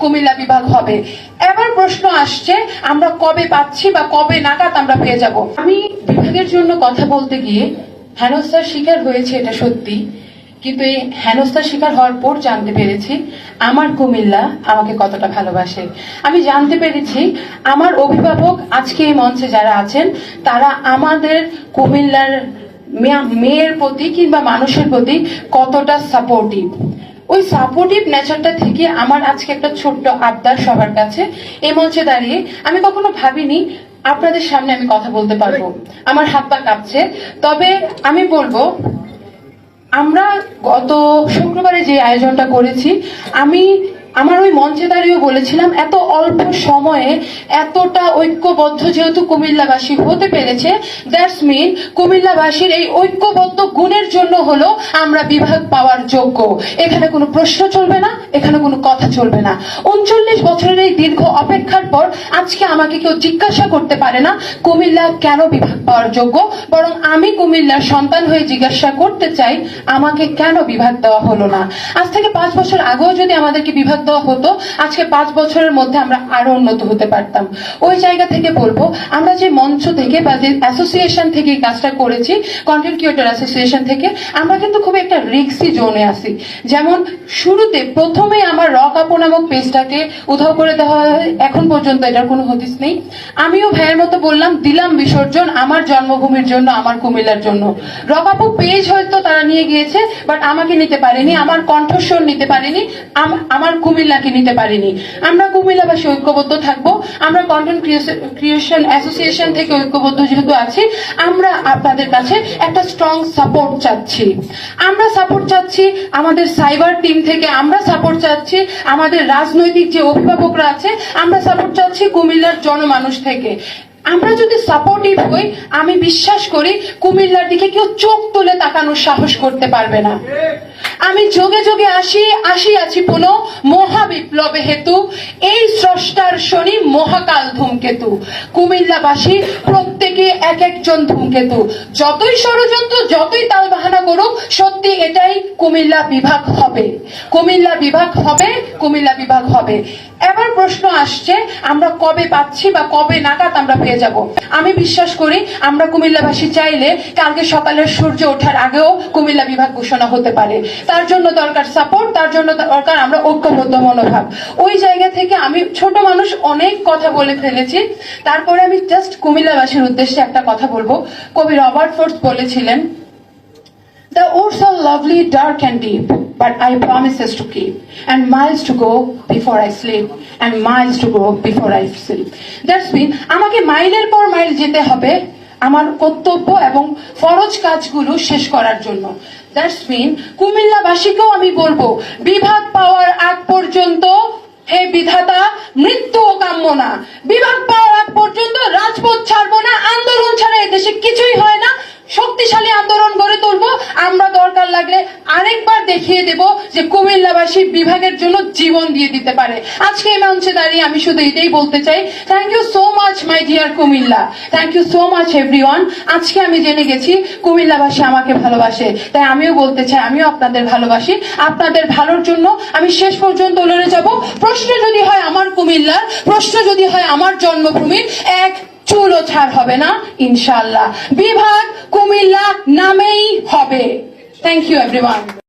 কুমিল্লা বিভাগ হবে। এবার প্রশ্ন আসছে আমরা কবে পাচ্ছি বা কবে নাগাদ আমরা পেয়ে যাব। আমি বিভাগের জন্য কথা বলতে গিয়ে হেনস্থার শিকার হয়েছে, এটা সত্যি, কিন্তু এই হেনস্থার শিকার হওয়ার পর জানতে পেরেছি আমার কুমিল্লা আমাকে কতটা ভালোবাসে। আমি জানতে পেরেছি আমার অভিভাবক আজকে এই মঞ্চে যারা আছেন তারা আমাদের কুমিল্লার মেয়ের প্রতি কিংবা মানুষের প্রতি কতটা সাপোর্টিভ। ওই সাপোর্টিভ নেচারটা থেকে আমার আজকে একটা ছোট্ট আবদার সবার কাছে, এই মঞ্চে দাঁড়িয়ে আমি কখনো ভাবিনি আপনাদের সামনে আমি কথা বলতে পারবো, আমার হাত পা কাঁপছে। তবে আমি বলবো আমরা গত শুক্রবারে যে আয়োজনটা করেছি, আমি আমার ওই মঞ্চে দাঁড়িয়েও বলেছিলাম এত অল্প সময়ে এতটা ঐক্যবদ্ধ যেহেতু কুমিল্লাবাসী হতে পেরেছে, দ্যাটস মিন কুমিল্লাবাসীর এই ঐক্যবদ্ধ গুণের জন্য হলো আমরা বিভাগ পাওয়ার যোগ্য। এখানে কোনো প্রশ্ন চলবে না, এখানে কোনো কথা চলবে না। 39 বছরের এই দীর্ঘ অপেক্ষার পর আজকে আমাকে কেউ জিজ্ঞাসা করতে পারে না কুমিল্লা কেন বিভাগ পাওয়ার যোগ্য, বরং আমি কুমিল্লার সন্তান হয়ে জিজ্ঞাসা করতে চাই আমাকে কেন বিভাগ দেওয়া হলো না। আজ থেকে 5 বছর আগেও যদি আমাদেরকে বিভাগ দেওয়া হতো, আজকে 5 বছরের মধ্যে আমরা আরো উন্নত হতে পারতাম। ওই জায়গা থেকে বলবো আমরা যে মঞ্চ থেকে বা যে অ্যাসোসিয়েশন থেকে এই কাজটা করেছি, কন্টেন্ট ক্রিয়েটর অ্যাসোসিয়েশন থেকে, আমরা কিন্তু খুব একটা রিস্কি জোনে আছি। যেমন শুরুতে প্রথমেই আমার রক আপু নামক পেজটাকে উধাও করে দেওয়া হয়, এখন পর্যন্ত এটার কোনো হদিস নেই। আমিও ভাইয়ের মতো বললাম দিলাম বিসর্জন আমার জন্মভূমির জন্য, আমার কুমিল্লার জন্য। রক আপু পেজ হয়তো তারা নিয়ে গিয়েছে, বাট আমাকে নিতে পারেনি, আমার কণ্ঠস্বর নিতে পারেনি, আমার কুমিল্লাকে নিতে পারেনি। আমরা কুমিল্লাবাসী ঐক্যবদ্ধ থাকবো। আমরা কন্টেন্ট ক্রিয়েশন অ্যাসোসিয়েশন থেকে ঐক্যবদ্ধ যেহেতু আছি, আমরা আপনাদের কাছে একটা স্ট্রং সাপোর্ট চাচ্ছি। আমরা সাপোর্ট চাচ্ছি আমাদের সাইবার টিম থেকে, আমরা সাপোর্ট চাচ্ছি আমাদের রাজনৈতিক যে অভিভাবকরা আছে, আমরা সাপোর্ট চাচ্ছি কুমিল্লার জনমানুষ থেকে। আমরা যদি সাপোর্টিভ হই, আমি বিশ্বাস করি কুমিল্লার দিকে কেউ চোখ তুলে তাকানোর সাহস করতে পারবে না। আমি যোগে যোগে আসি পুনঃ মহাবিপ্লবে হেতু, এই স্রষ্টার শনি মহাকাল ধূমকেতু। কুমিল্লাবাসী প্রত্যেকে এক একজন ধূমকেতু। যতই ষড়যন্ত্র, যতই তালবাহানা করুক, সত্যি এটাই কুমিল্লা বিভাগ হবে, কুমিল্লা বিভাগ হবে, কুমিল্লা বিভাগ হবে। এবার প্রশ্ন আসছে আমরা কবে পাচ্ছি বা কবে নাগাদ আমরা পেয়ে যাব। আমি বিশ্বাস করি আমরা কুমিল্লাবাসী চাইলে কালকে সকালের সূর্য ওঠার আগেও কুমিল্লা বিভাগ ঘোষণা হতে পারে। তার জন্য দরকার সাপোর্ট, তার জন্য দরকার আমরা ঐক্যবদ্ধ মনোভাব। ওই জায়গা থেকে আমি ছোট মানুষ অনেক কথা বলে ফেলেছি, তারপরে আমি জাস্ট কুমিল্লাবাসীর উদ্দেশ্যে একটা কথা বলবো। কবি রবার্ট ফ্রস্ট বলেছিলেন, The woods are lovely, dark and deep, but I promises to keep, and miles to go before I sleep, and miles to go before I sleep. That's mean আমাকে মাইলের পর mile যেতে হবে আমার কর্তব্য এবং ফরজ কাজগুলো শেষ করার জন্য। দ্যাটস মিন কুমিল্লাবাসীকেও আমি বলবো বিভাগ পাওয়ার আগ পর্যন্ত হে বিধাতা মৃত্যু কাম্য না। বিভাগ পাওয়ার আগ পর্যন্ত রাজপথ ছাড়বো না, আন্দোলন ছাড়া এদেশে কিছুই হয় না। শক্তিশালী আন্দোলন গড়ে তুলবো। আমরা দরকার লাগলে আরেকবার দেখিয়ে দেব যে কুমিল্লাবাসী বিভাগের জন্য জীবন দিয়ে দিতে পারে। আজকে এই মঞ্চে দাঁড়িয়ে আমি শুধু এটাই বলতে চাই, thank you so much my dear Comilla, thank you so much everyone. আজকে আমি জেনে গেছি কুমিল্লাবাসী আমাকে ভালোবাসে, তাই আমিও বলতে চাই আমিও আপনাদের ভালোবাসি। আপনাদের ভালোর জন্য আমি শেষ পর্যন্ত লড়ে যাব। প্রশ্ন যদি হয় আমার কুমিল্লার, প্রশ্ন যদি হয় আমার জন্মভূমির, এক চুলও ছাড় হবে না ইনশাআল্লাহ। বিভাগ কুমিল্লা নামেই হবে। Thank you everyone.